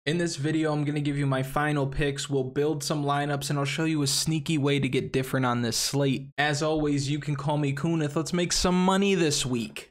In this video, I'm going to give you my final picks, we'll build some lineups, and I'll show you a sneaky way to get different on this slate. As always, you can call me Kunith. Let's make some money this week.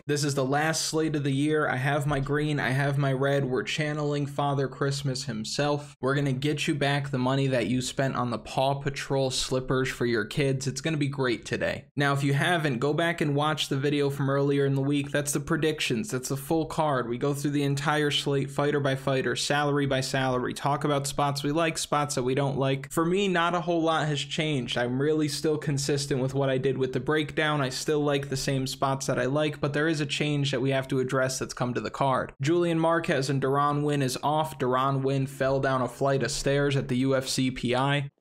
This is the last slate of the year. I have my green, I have my red. We're channeling Father Christmas himself. We're gonna get you back the money that you spent on the Paw Patrol slippers for your kids. It's gonna be great today. Now, if you haven't, go back and watch the video from earlier in the week. That's the predictions, that's the full card. We go through the entire slate, fighter by fighter, salary by salary, talk about spots we like, spots that we don't like. For me, not a whole lot has changed. I'm really still consistent with what I did with the breakdown. I still like the same spots that I like, but there is a change that we have to address that's come to the card. Julian Marquez and Deron Winn is off. Deron Winn fell down a flight of stairs at the UFC PI.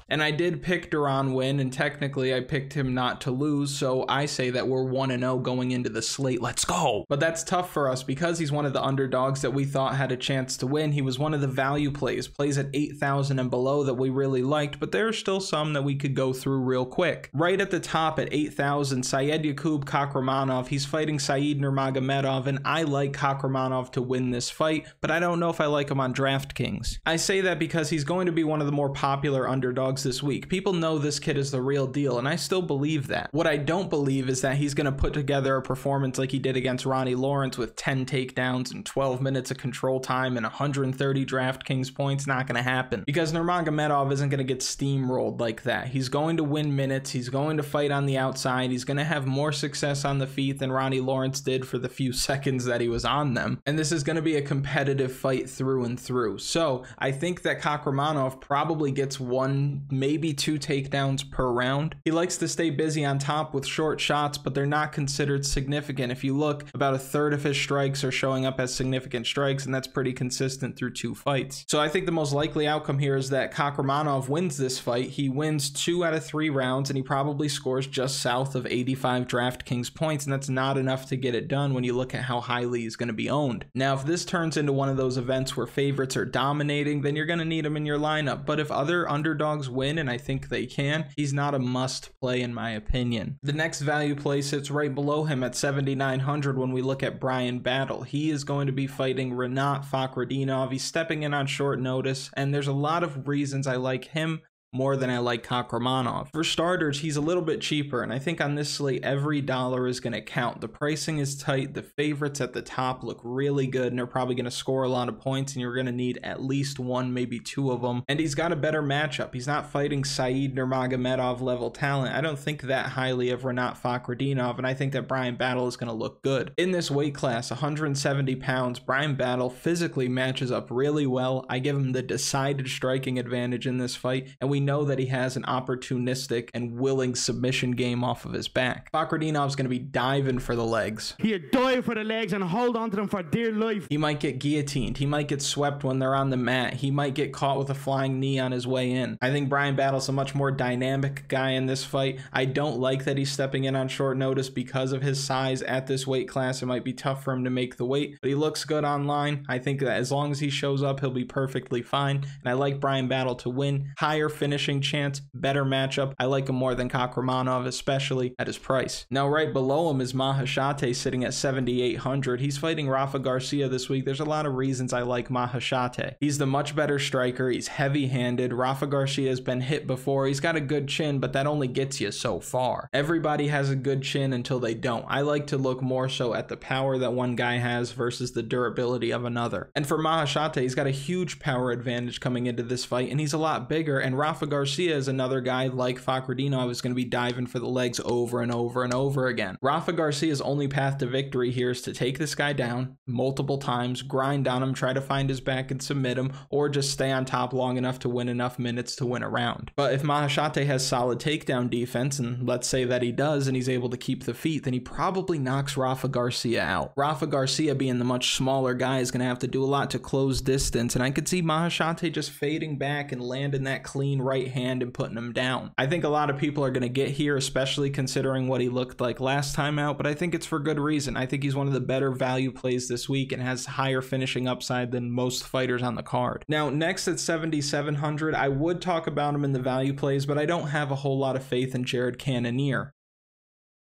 And I did pick Deron Winn, and technically I picked him not to lose, so I say that we're 1-0 going into the slate. Let's go! But that's tough for us because he's one of the underdogs that we thought had a chance to win. He was one of the value plays at 8,000 and below that we really liked, but there are still some that we could go through real quick. Right at the top at 8,000, Saidyokub Kakhramonov. He's fighting Said Nurmagomedov, and I like Kakhramonov to win this fight, but I don't know if I like him on Draftkings. I say that because he's going to be one of the more popular underdogs this week. People know this kid is the real deal, and I still believe that. What I don't believe is that he's going to put together a performance like he did against Ronnie Lawrence with 10 takedowns and 12 minutes of control time and 130 Draftkings points. Not going to happen because Nurmagomedov isn't going to get steamrolled like that. He's going to win minutes. He's going to fight on the outside. He's going to have more success on the feet than Ronnie Lawrence did for the few seconds that he was on them. And this is going to be a competitive fight through and through. So I think that Kakhramonov probably gets one, maybe 2 takedowns per round. He likes to stay busy on top with short shots, but they're not considered significant. If you look, about a third of his strikes are showing up as significant strikes, and that's pretty consistent through 2 fights. So I think the most likely outcome here is that Kakhramonov wins this fight. He wins 2 out of 3 rounds, and he probably scores just south of 85 Draftkings points, and that's not enough to get it done when you look at how highly he's going to be owned. Now, if this turns into one of those events where favorites are dominating, then you're going to need him in your lineup. But if other underdogs win, and I think they can, he's not a must play in my opinion. The next value play sits right below him at 7,900 when we look at Bryan Battle. He is going to be fighting Rinat Fakhretdinov. He's stepping in on short notice, and there's a lot of reasons I like him more than I like Kakhramonov. For starters, he's a little bit cheaper, and I think on this slate, every dollar is going to count. The pricing is tight, the favorites at the top look really good, and they're probably going to score a lot of points, and you're going to need at least 1, maybe 2 of them. And he's got a better matchup. He's not fighting Said Nurmagomedov level talent. I don't think that highly of Rinat Fakhretdinov, and I think that Bryan Battle is going to look good. In this weight class, 170 pounds, Bryan Battle physically matches up really well. I give him the decided striking advantage in this fight, and we know that he has an opportunistic and willing submission game off of his back. Fakhretdinov's going to be diving for the legs. He'll dive for the legs and hold on to them for dear life. He might get guillotined. He might get swept when they're on the mat. He might get caught with a flying knee on his way in. I think Bryan Battle's a much more dynamic guy in this fight. I don't like that he's stepping in on short notice because of his size at this weight class. It might be tough for him to make the weight, but he looks good online. I think that as long as he shows up, he'll be perfectly fine. And I like Bryan Battle to win. Higher finishing chance, better matchup. I like him more than Kakhramonov, especially at his price. Now, right below him is Maheshate sitting at 7,800. He's fighting Rafa Garcia this week. There's a lot of reasons I like Maheshate. He's the much better striker. He's heavy-handed. Rafa Garcia has been hit before. He's got a good chin, but that only gets you so far. Everybody has a good chin until they don't. I like to look more so at the power that one guy has versus the durability of another. And for Maheshate, he's got a huge power advantage coming into this fight, and he's a lot bigger, and Rafa Garcia is another guy like Fakhretdinov is going to be diving for the legs over and over and over again. Rafa Garcia's only path to victory here is to take this guy down multiple times, grind on him, try to find his back and submit him, or just stay on top long enough to win enough minutes to win a round. But if Maheshate has solid takedown defense, and let's say that he does and he's able to keep the feet, then he probably knocks Rafa Garcia out. Rafa Garcia, being the much smaller guy, is going to have to do a lot to close distance, and I could see Maheshate just fading back and landing that clean right hand and putting him down. I think a lot of people are going to get here, especially considering what he looked like last time out, but I think it's for good reason. I think he's one of the better value plays this week and has higher finishing upside than most fighters on the card. Now, next at 7,700, I would talk about him in the value plays, but I don't have a whole lot of faith in Cannonier.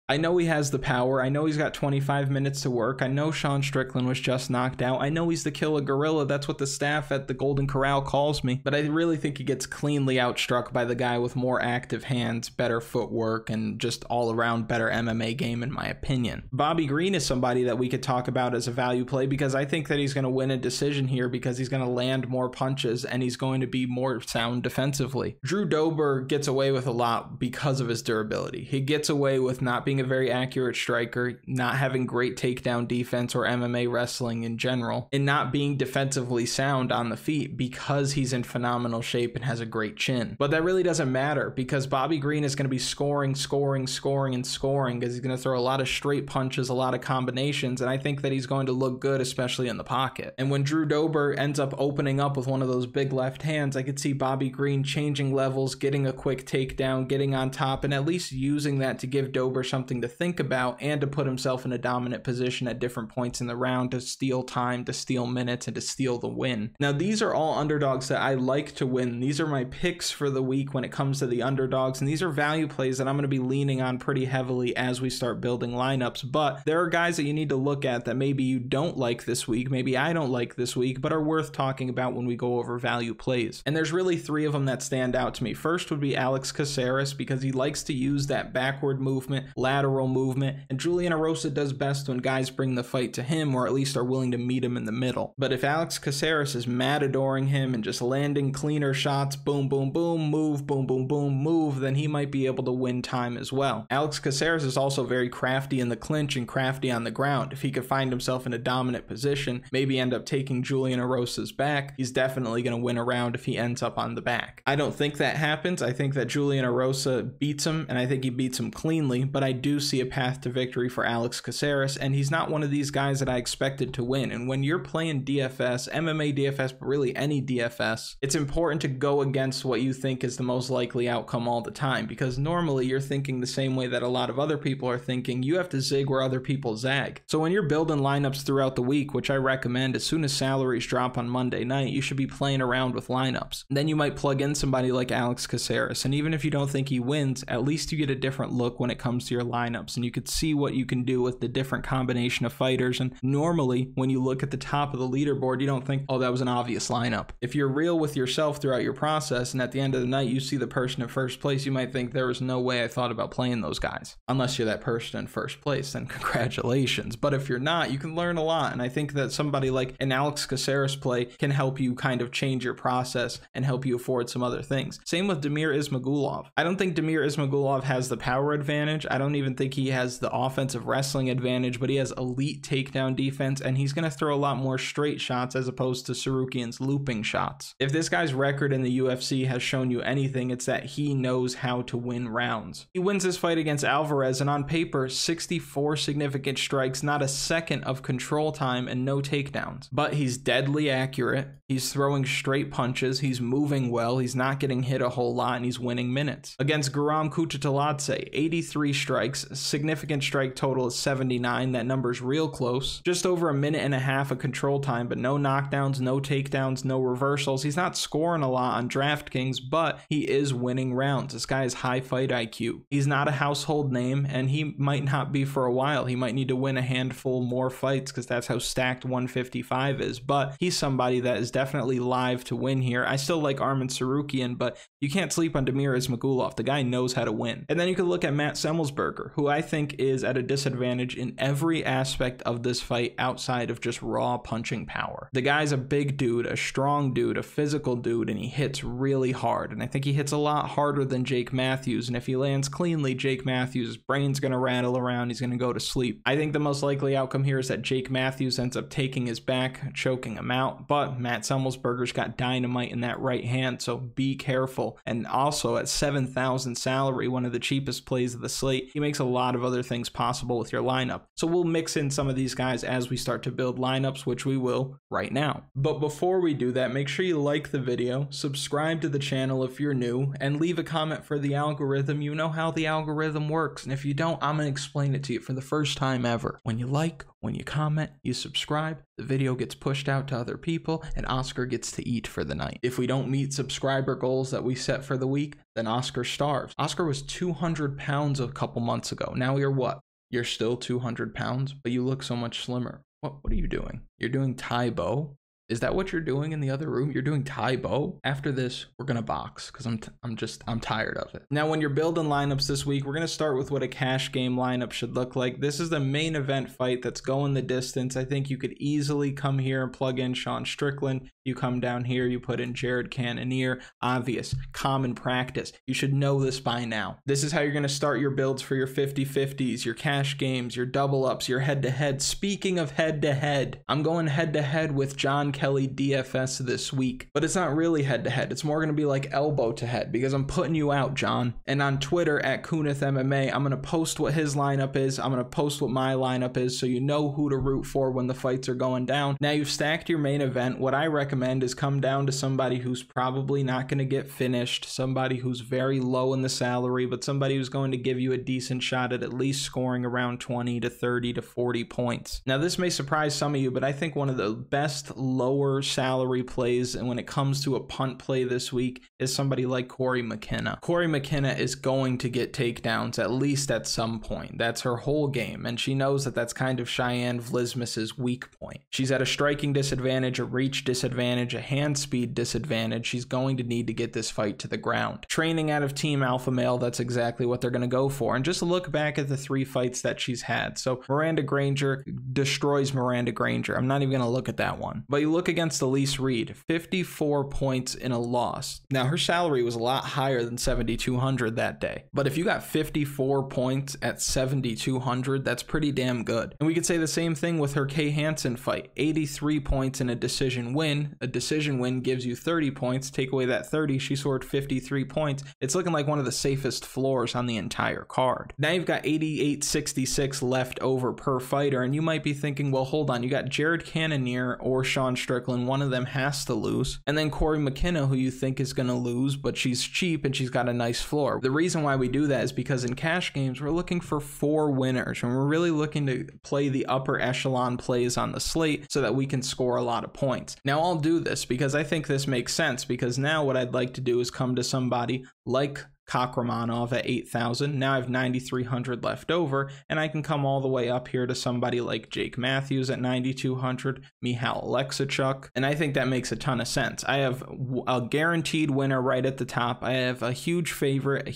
I know he has the power. I know he's got 25 minutes to work. I know Sean Strickland was just knocked out. I know he's the killer gorilla. That's what the staff at the Golden Corral calls me. But I really think he gets cleanly outstruck by the guy with more active hands, better footwork, and just all around better MMA game, in my opinion. Bobby Green is somebody that we could talk about as a value play because I think that he's going to win a decision here because he's going to land more punches and he's going to be more sound defensively. Drew Dober gets away with a lot because of his durability. He gets away with not being a very accurate striker, not having great takedown defense or MMA wrestling in general, and not being defensively sound on the feet because he's in phenomenal shape and has a great chin. But that really doesn't matter because Bobby Green is going to be scoring because he's going to throw a lot of straight punches, a lot of combinations, and I think that he's going to look good, especially in the pocket. And when Drew Dober ends up opening up with one of those big left hands, I could see Bobby Green changing levels, getting a quick takedown, getting on top, and at least using that to give Dober something to think about and to put himself in a dominant position at different points in the round to steal time, to steal minutes, and to steal the win. Now, these are all underdogs that I like to win. These are my picks for the week when it comes to the underdogs, and these are value plays that I'm going to be leaning on pretty heavily as we start building lineups. But there are guys that you need to look at that maybe you don't like this week, maybe I don't like this week, but are worth talking about when we go over value plays. And there's really three of them that stand out to me. First would be CacereA because he likes to use that backward movement, lateral movement, and Julian Erosa does best when guys bring the fight to him or at least are willing to meet him in the middle. But if CacereA is matadoring him and just landing cleaner shots, boom, boom, boom, move, boom, boom, boom, move, then he might be able to win time as well. CacereA is also very crafty in the clinch and crafty on the ground. If he could find himself in a dominant position, maybe end up taking Julian Erosa's back, he's definitely going to win a round if he ends up on the back. I don't think that happens. I think that Julian Erosa beats him, and I think he beats him cleanly, but I do see a path to victory for CacereA, and he's not one of these guys that I expected to win. And when you're playing DFS, MMA DFS, but really any DFS, it's important to go against what you think is the most likely outcome all the time, because normally you're thinking the same way that a lot of other people are thinking. You have to zig where other people zag. So when you're building lineups throughout the week, which I recommend, as soon as salaries drop on Monday night, you should be playing around with lineups. And then you might plug in somebody like CacereA, and even if you don't think he wins, at least you get a different look when it comes to your lineups, and you could see what you can do with the different combination of fighters. And normally when you look at the top of the leaderboard, you don't think, oh, that was an obvious lineup. If you're real with yourself throughout your process and at the end of the night you see the person in first place, you might think there was no way I thought about playing those guys. Unless you're that person in first place, then congratulations. But if you're not, you can learn a lot, and I think that somebody like an CacereA's play can help you kind of change your process and help you afford some other things. Same with Damir Ismagulov. I don't think Damir Ismagulov has the power advantage. I don't even think he has the offensive wrestling advantage, but he has elite takedown defense, and he's going to throw a lot more straight shots as opposed to Tsarukyan's looping shots. If this guy's record in the UFC has shown you anything, it's that he knows how to win rounds. He wins this fight against Alvarez, and on paper, 64 significant strikes, not a second of control time, and no takedowns. But he's deadly accurate, he's throwing straight punches, he's moving well, he's not getting hit a whole lot, and he's winning minutes. Against Guram Kutateladze, 83 strikes, significant strike total is 79, that number's real close. Just over a minute and a half of control time, but no knockdowns, no takedowns, no reversals. He's not scoring a lot on Draftkings, but he is winning rounds. This guy has high fight IQ. He's not a household name, and he might not be for a while. He might need to win a handful more fights because that's how stacked 155 is, but he's somebody that is definitely live to win here. I still like Arman Tsarukyan, but you can't sleep on Damir Ismagulov. The guy knows how to win. And then you could look at Matt Semelsberger, who I think is at a disadvantage in every aspect of this fight outside of just raw punching power. The guy's a big dude, a strong dude, a physical dude, and he hits really hard. And I think he hits a lot harder than Jake Matthews. And if he lands cleanly, Jake Matthews' brain's going to rattle around. He's going to go to sleep. I think the most likely outcome here is that Jake Matthews ends up taking his back, choking him out. But Matt Semelsberger's got dynamite in that right hand, so be careful. And also at 7,000 salary, one of the cheapest plays of the slate, he makes makes a lot of other things possible with your lineup. So we'll mix in some of these guys as we start to build lineups, which we will right now. But before we do that, make sure you like the video, subscribe to the channel if you're new, and leave a comment for the algorithm. You know how the algorithm works, and if you don't, I'm going to explain it to you for the first time ever. When you like, when you comment, you subscribe, the video gets pushed out to other people, and Oscar gets to eat for the night. If we don't meet subscriber goals that we set for the week, then Oscar starves. Oscar was 200 pounds a couple months ago. Now you're what? You're still 200 pounds, but you look so much slimmer. What are you doing? You're doing Thai bow? Is that what you're doing in the other room? You're doing Thai bow? After this, we're gonna box because I'm tired of it. Now, when you're building lineups this week, we're gonna start with what a cash game lineup should look like. This is the main event fight that's going the distance. I think you could easily come here and plug in Sean Strickland. You come down here, you put in Cannonier. Obvious, common practice. You should know this by now. This is how you're gonna start your builds for your 50-50s, your cash games, your double ups, your head-to-head. Speaking of head-to-head, I'm going head-to-head with John Kelly DFS this week, but it's not really head-to-head. It's more gonna be like elbow-to-head because I'm putting you out, John. And on Twitter at Untitled Mma, I'm gonna post what his lineup is. I'm gonna post what my lineup is so you know who to root for when the fights are going down. Now you've stacked your main event. What I recommend is come down to somebody who's probably not going to get finished, somebody who's very low in the salary, but somebody who's going to give you a decent shot at least scoring around 20 to 30 to 40 points. Now this may surprise some of you, but I think one of the best lower salary plays, and when it comes to a punt play this week, is somebody like Cory McKenna. Cory McKenna is going to get takedowns at least at some point. That's her whole game, and she knows that that's kind of Cheyanne Vlismas's weak point. She's at a striking disadvantage, a reach disadvantage, a hand speed disadvantage. She's going to need to get this fight to the ground. Training out of Team Alpha Male, that's exactly what they're going to go for. And just look back at the 3 fights that she's had. So Miranda Granger destroys Miranda Granger. I'm not even going to look at that one. But you look against Elise Reed, 54 points in a loss. Now her salary was a lot higher than 7,200 that day. But if you got 54 points at 7,200, that's pretty damn good. And we could say the same thing with her Kay Hansen fight. 83 points in a decision win. A decision win gives you 30 points. Take away that 30, she scored 53 points. It's looking like one of the safest floors on the entire card. Now you've got 88.66 left over per fighter, and you might be thinking, well, hold on, you got Cannonier or Sean Strickland. One of them has to lose. And then Cory McKenna, who you think is going to lose, but she's cheap and she's got a nice floor. The reason why we do that is because in cash games, we're looking for 4 winners, and we're really looking to play the upper echelon plays on the slate so that we can score a lot of points. Now, I'll do this because I think this makes sense, because now what I'd like to do is come to somebody like Kakhramonov at 8,000. Now I have 9,300 left over, and I can come all the way up here to somebody like Jake Matthews at 9,200, Michal Oleksiejczuk, and I think that makes a ton of sense. I have a guaranteed winner right at the top. I have a huge favorite,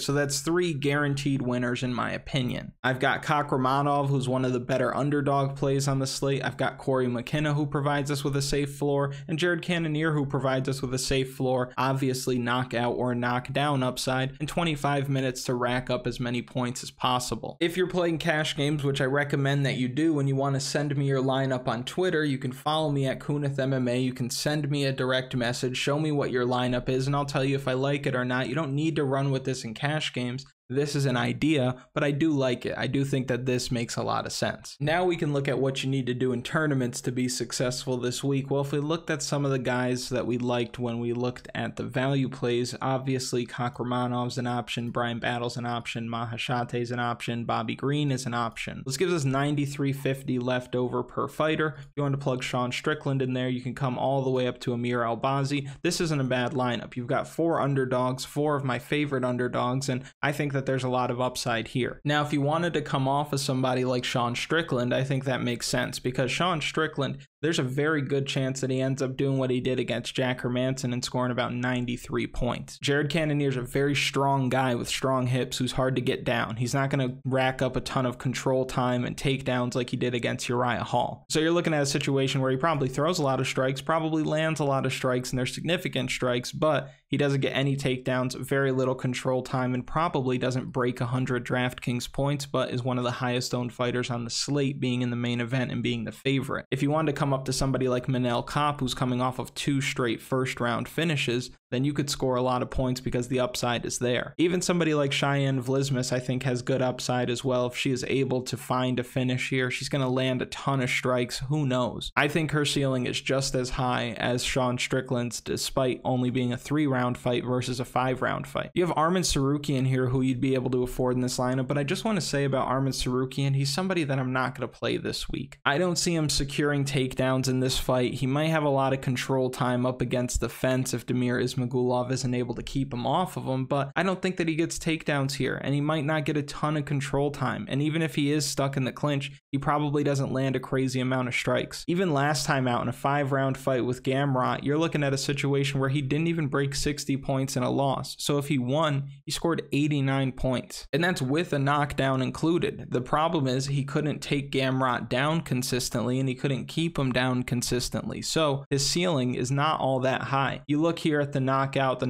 so that's 3 guaranteed winners in my opinion. I've got Kakhramonov, who's one of the better underdog plays on the slate. I've got Cory McKenna, who provides us with a safe floor, and Cannonier, who provides us with a safe floor, obviously knockout or knockdown upside, and 25 minutes to rack up as many points as possible. If you're playing cash games, which I recommend that you do, and you want to send me your lineup on Twitter, you can follow me at Untitled Mma. You can send me a direct message, show me what your lineup is, and I'll tell you if I like it or not. You don't need to run with this in cash games. This is an idea, but I do like it. I do think that this makes a lot of sense. Now we can look at what you need to do in tournaments to be successful this week. Well, if we looked at some of the guys that we liked when we looked at the value plays, obviously Kakhramonov's an option, Brian Battle's an option, Maheshate's an option, Bobby Green is an option. This gives us 9,350 left over per fighter. If you want to plug Sean Strickland in there, you can come all the way up to Amir Albazi. This isn't a bad lineup. You've got 4 underdogs, 4 of my favorite underdogs, and I think that there's a lot of upside here. Now, if you wanted to come off of somebody like Sean Strickland, I think that makes sense, because Sean Strickland, there's a very good chance that he ends up doing what he did against Jack Hermanson and scoring about 93 points. Cannonier is a very strong guy with strong hips who's hard to get down. He's not going to rack up a ton of control time and takedowns like he did against Uriah Hall. So you're looking at a situation where he probably throws a lot of strikes, probably lands a lot of strikes, and they're significant strikes, but he doesn't get any takedowns, very little control time, and probably doesn't break 100 DraftKings points, but is one of the highest owned fighters on the slate, being in the main event and being the favorite. If you wanted to come up to somebody like Manel Kopp, who's coming off of 2 straight first round finishes, then you could score a lot of points because the upside is there. Even somebody like Cheyanne Vlismas, I think, has good upside as well. If she is able to find a finish here, she's going to land a ton of strikes. Who knows? I think her ceiling is just as high as Sean Strickland's, despite only being a 3-round fight versus a 5-round fight. You have Arman Tsarukyan here, who you'd be able to afford in this lineup, but I just want to say about Arman Tsarukyan, he's somebody that I'm not going to play this week. I don't see him securing takedowns in this fight. He might have a lot of control time up against the fence if Damir Ismagulov isn't able to keep him off of him, but I don't think that he gets takedowns here, and he might not get a ton of control time, and even if he is stuck in the clinch, he probably doesn't land a crazy amount of strikes. Even last time out in a 5-round fight with Gamrot, you're looking at a situation where he didn't even break 60 points in a loss, so if he won, he scored 89 points, and that's with a knockdown included. The problem is he couldn't take Gamrot down consistently, and he couldn't keep him down consistently, so his ceiling is not all that high. You look here at the knockout,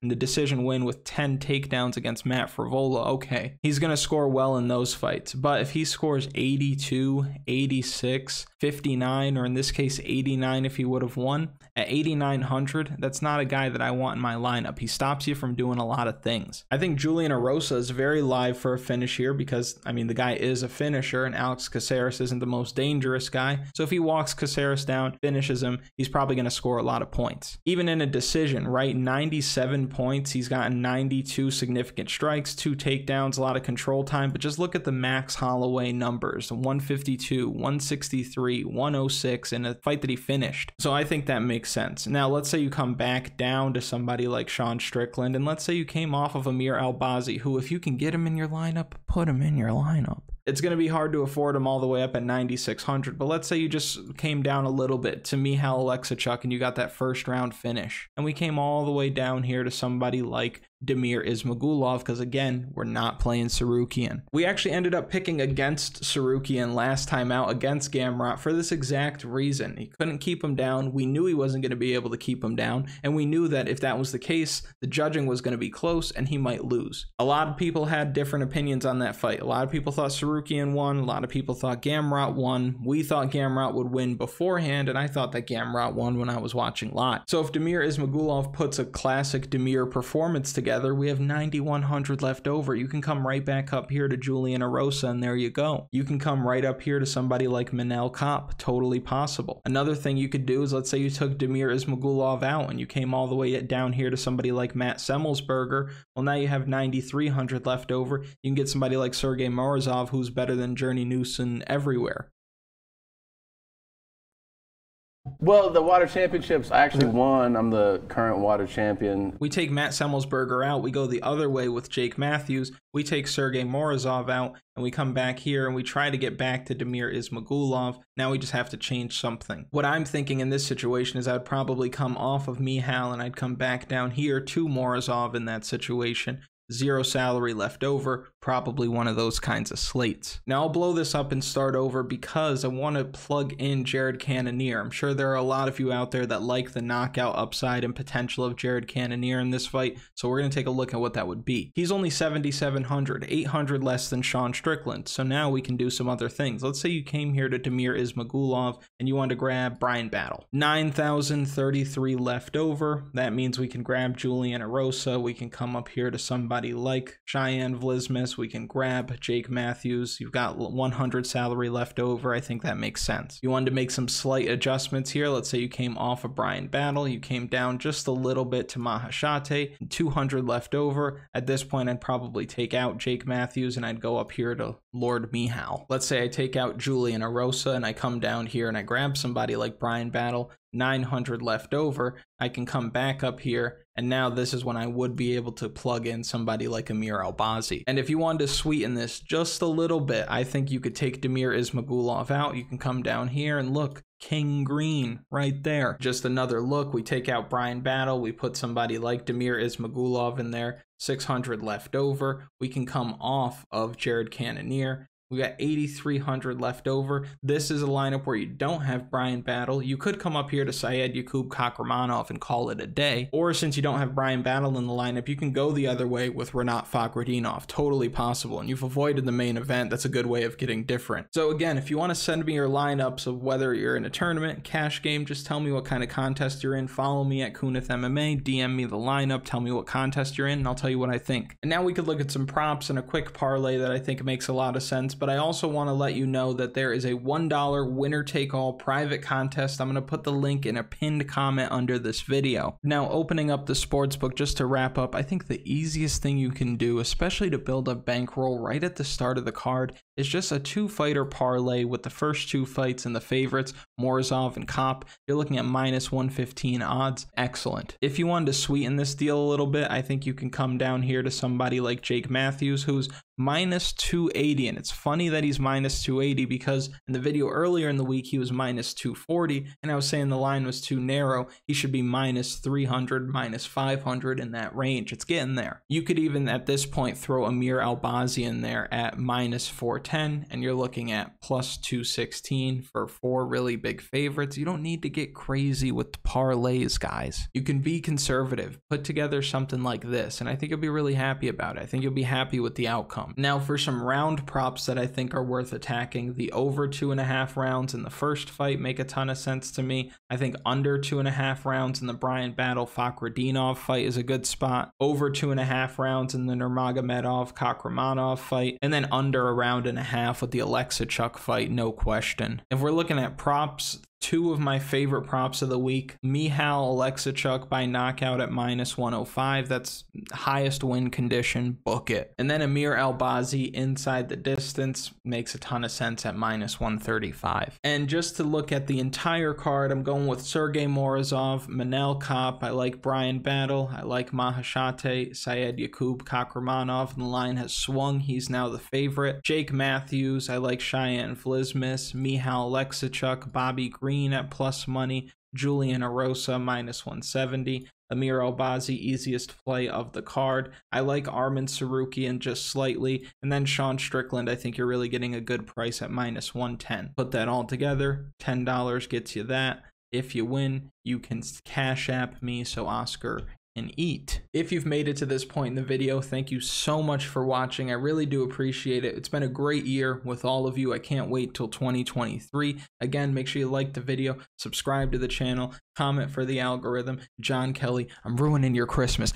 and the decision win with 10 takedowns against Matt Frivola. Okay, he's going to score well in those fights, but if he scores 82, 86, 59, or in this case 89 if he would have won, at 8,900, that's not a guy that I want in my lineup. He stops you from doing a lot of things. I think Julian Erosa is very live for a finish here because, I mean, the guy is a finisher, and Alex CacereA isn't the most dangerous guy, so if he walks CacereA down, finishes him, he's probably going to score a lot of points. Even in a decision, right, 97 points, he's gotten 92 significant strikes, 2 takedowns, a lot of control time, but just look at the Max Holloway numbers, 152, 163, 106 in a fight that he finished. So I think that makes sense. Now, let's say you come back down to somebody like Sean Strickland, and let's say you came off of Amir Albazi, who, if you can get him in your lineup, put him in your lineup. It's going to be hard to afford him all the way up at 9,600, but let's say you just came down a little bit to Michal Oleksiejczuk and you got that first round finish. And we came all the way down here to somebody like Damir Ismagulov, because again, we're not playing Tsarukyan. We actually ended up picking against Tsarukyan last time out against Gamrot for this exact reason. He couldn't keep him down. We knew he wasn't going to be able to keep him down, and we knew that if that was the case, the judging was going to be close and he might lose. A lot of people had different opinions on that fight. A lot of people thought Tsarukyan won. A lot of people thought Gamrot won. We thought Gamrot would win beforehand, and I thought that Gamrot won when I was watching live. So if Damir Ismagulov puts a classic Damir performance together, we have 9,100 left over. You can come right back up here to Julian Erosa, and there you go. You can come right up here to somebody like Manel Kopp. Totally possible. Another thing you could do is, let's say you took Damir Ismagulov out and you came all the way down here to somebody like Matt Semelsberger. Well, now you have 9,300 left over. You can get somebody like Sergey Morozov, who's better than Journey Newson everywhere. Well, the Water Championships, I actually won. I'm the current Water Champion. We take Matt Semelsberger out. We go the other way with Jake Matthews. We take Sergey Morozov out, and we come back here, and we try to get back to Damir Ismagulov. Now we just have to change something. What I'm thinking in this situation is I'd probably come off of Michal, and I'd come back down here to Morozov in that situation. 0 salary left over, probably one of those kinds of slates. Now I'll blow this up and start over because I want to plug in Jared Cannonier. I'm sure there are a lot of you out there that like the knockout upside and potential of Jared Cannonier in this fight, so we're going to take a look at what that would be. He's only 7,700, 800 less than Sean Strickland, so now we can do some other things. Let's say you came here to Damir Ismagulov and you want to grab Brian Battle. 9,033 left over. That means we can grab Julian Erosa. We can come up here to somebody like Cheyanne Vlismas. We can grab Jake Matthews. You've got 100 salary left over. I think that makes sense. You wanted to make some slight adjustments here. Let's say you came off of Brian Battle. You came down just a little bit to Maheshate. 200 left over. At this point, I'd probably take out Jake Matthews and I'd go up here to Lord Michal. Let's say I take out Julian Erosa and I come down here and I grab somebody like Brian Battle. 900 left over. I can come back up here, and now this is when I would be able to plug in somebody like Amir Albazi. And if you wanted to sweeten this just a little bit, I think you could take Damir Ismagulov out. You can come down here and look, King Green right there. Just another look. We take out Brian Battle. We put somebody like Damir Ismagulov in there. 600 left over. We can come off of Jared Cannonier. We got 8,300 left over. This is a lineup where you don't have Bryan Battle. You could come up here to Saidyokub, Kakhramonov and call it a day. Or since you don't have Bryan Battle in the lineup, you can go the other way with Rinat Fakhretdinov. Totally possible. And you've avoided the main event. That's a good way of getting different. So again, if you want to send me your lineups of whether you're in a tournament, cash game, just tell me what kind of contest you're in. Follow me at Kunith MMA, DM me the lineup, tell me what contest you're in, and I'll tell you what I think. And now we could look at some props and a quick parlay that I think makes a lot of sense, but I also want to let you know that there is a $1 winner-take-all private contest. I'm going to put the link in a pinned comment under this video. Now, opening up the sportsbook, just to wrap up, I think the easiest thing you can do, especially to build a bankroll right at the start of the card, is just a 2-fighter parlay with the first 2 fights and the favorites, Morozov and Kopp. You're looking at -115 odds. Excellent. If you wanted to sweeten this deal a little bit, I think you can come down here to somebody like Jake Matthews, who's -280, and it's funny that he's -280 because in the video earlier in the week he was -240, and I was saying the line was too narrow. He should be -300, -500 in that range. It's getting there. You could even at this point throw Amir Albazi in there at -410, and you're looking at +216 for 4 really big favorites. You don't need to get crazy with the parlays, guys. You can be conservative, put together something like this, and I think you'll be really happy about it. I think you'll be happy with the outcome. Now for some round props that I think are worth attacking, the over 2.5 rounds in the first fight make a ton of sense to me. I think under 2.5 rounds in the Bryan Battle Fakhretdinov fight is a good spot. Over 2.5 rounds in the Nurmagomedov Kakhramonov fight, and then under a round and a half with the Oleksiejczuk fight, no question. If we're looking at props, 2 of my favorite props of the week, Michal Oleksiejczuk by knockout at -105. That's highest win condition, book it. And then Amir Albazi inside the distance makes a ton of sense at -135. And just to look at the entire card, I'm going with Sergey Morozov, Manel Kopp. I like Bryan Battle. I like Maheshate, Saidyokub, Kakhramonov. And the line has swung. He's now the favorite. Jake Matthews. I like Cheyanne, Vlismas, Michal Oleksiejczuk, Bobby Green at plus money, Julian Erosa -170, Amir Albazi, easiest play of the card. I like Arman Tsarukyan just slightly, and then Sean Strickland, I think you're really getting a good price at -110. Put that all together, $10 gets you that. If you win, you can Cash App me so Oscar and eat. If you've made it to this point in the video, thank you so much for watching. I really do appreciate it. It's been a great year with all of you. I can't wait till 2023. Again, make sure you like the video, subscribe to the channel, comment for the algorithm. John Kelly, I'm ruining your Christmas.